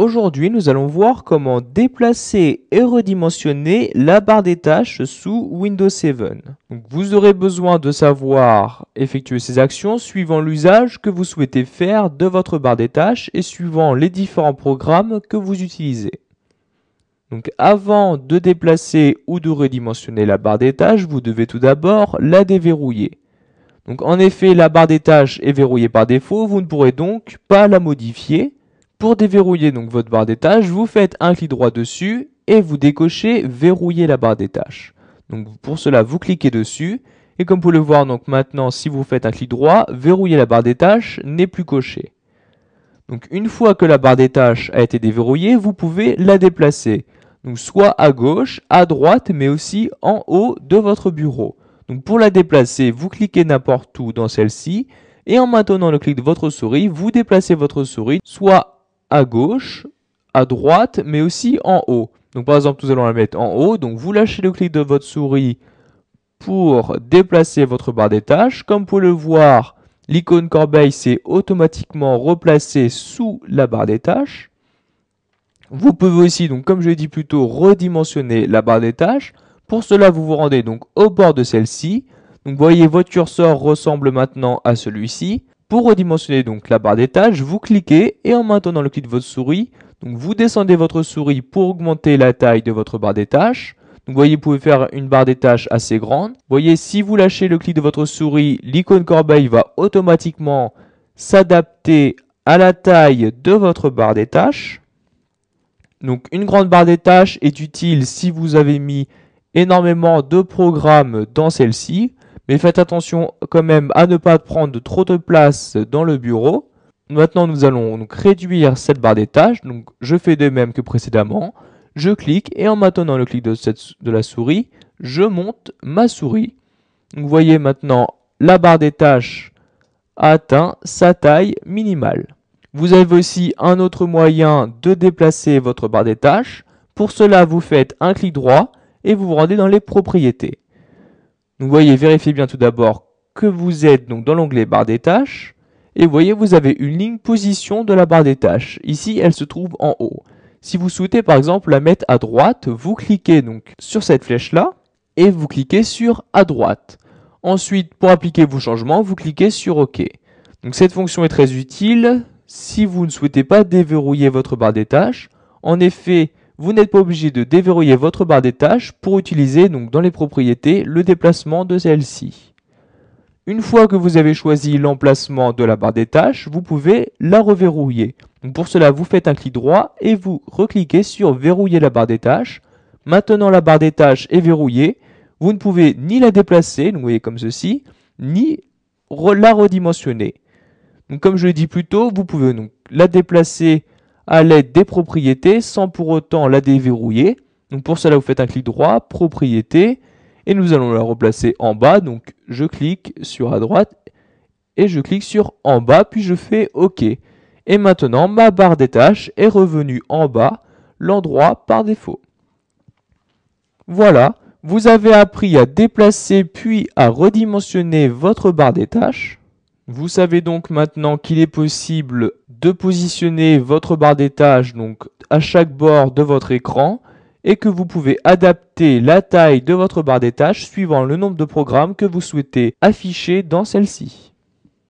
Aujourd'hui, nous allons voir comment déplacer et redimensionner la barre des tâches sous Windows 7. Donc, vous aurez besoin de savoir effectuer ces actions suivant l'usage que vous souhaitez faire de votre barre des tâches et suivant les différents programmes que vous utilisez. Donc, avant de déplacer ou de redimensionner la barre des tâches, vous devez tout d'abord la déverrouiller. Donc, en effet, la barre des tâches est verrouillée par défaut, vous ne pourrez donc pas la modifier. Pour déverrouiller donc votre barre des tâches, vous faites un clic droit dessus et vous décochez verrouiller la barre des tâches. Donc pour cela, vous cliquez dessus et comme vous pouvez le voir donc maintenant, si vous faites un clic droit, verrouiller la barre des tâches n'est plus coché. Donc une fois que la barre des tâches a été déverrouillée, vous pouvez la déplacer. Donc soit à gauche, à droite, mais aussi en haut de votre bureau. Donc pour la déplacer, vous cliquez n'importe où dans celle-ci et en maintenant le clic de votre souris, vous déplacez votre souris soit à gauche, à droite, mais aussi en haut. Donc par exemple, nous allons la mettre en haut. Donc vous lâchez le clic de votre souris pour déplacer votre barre des tâches. Comme vous pouvez le voir, l'icône corbeille s'est automatiquement replacée sous la barre des tâches. Vous pouvez aussi, donc comme je l'ai dit plus tôt, redimensionner la barre des tâches. Pour cela, vous vous rendez donc au bord de celle-ci. Donc vous voyez, votre curseur ressemble maintenant à celui-ci. Pour redimensionner donc la barre des tâches, vous cliquez et en maintenant le clic de votre souris, donc vous descendez votre souris pour augmenter la taille de votre barre des tâches. Donc vous voyez, vous pouvez faire une barre des tâches assez grande. Vous voyez, si vous lâchez le clic de votre souris, l'icône corbeille va automatiquement s'adapter à la taille de votre barre des tâches. Donc une grande barre des tâches est utile si vous avez mis énormément de programmes dans celle-ci. Mais faites attention quand même à ne pas prendre trop de place dans le bureau. Maintenant, nous allons donc réduire cette barre des tâches. Donc, je fais de même que précédemment. Je clique et en maintenant le clic de la souris, je monte ma souris. Donc, vous voyez maintenant, la barre des tâches a atteint sa taille minimale. Vous avez aussi un autre moyen de déplacer votre barre des tâches. Pour cela, vous faites un clic droit et vous vous rendez dans les propriétés. Donc vous voyez, vérifiez bien tout d'abord que vous êtes donc dans l'onglet barre des tâches. Et vous voyez, vous avez une ligne position de la barre des tâches. Ici, elle se trouve en haut. Si vous souhaitez par exemple la mettre à droite, vous cliquez donc sur cette flèche-là et vous cliquez sur à droite. Ensuite, pour appliquer vos changements, vous cliquez sur OK. Donc cette fonction est très utile si vous ne souhaitez pas déverrouiller votre barre des tâches. En effet, vous n'êtes pas obligé de déverrouiller votre barre des tâches pour utiliser donc dans les propriétés le déplacement de celle-ci. Une fois que vous avez choisi l'emplacement de la barre des tâches, vous pouvez la reverrouiller. Donc pour cela, vous faites un clic droit et vous recliquez sur verrouiller la barre des tâches. Maintenant, la barre des tâches est verrouillée. Vous ne pouvez ni la déplacer, donc vous voyez comme ceci, ni la redimensionner. Donc comme je l'ai dit plus tôt, vous pouvez donc la déplacer à l'aide des propriétés sans pour autant la déverrouiller. Donc pour cela, vous faites un clic droit, propriétés, et nous allons la replacer en bas. Donc je clique sur à droite et je clique sur en bas, puis je fais OK. Et maintenant, ma barre des tâches est revenue en bas, l'endroit par défaut. Voilà, vous avez appris à déplacer puis à redimensionner votre barre des tâches. Vous savez donc maintenant qu'il est possible de positionner votre barre des tâches donc à chaque bord de votre écran et que vous pouvez adapter la taille de votre barre des tâches suivant le nombre de programmes que vous souhaitez afficher dans celle-ci.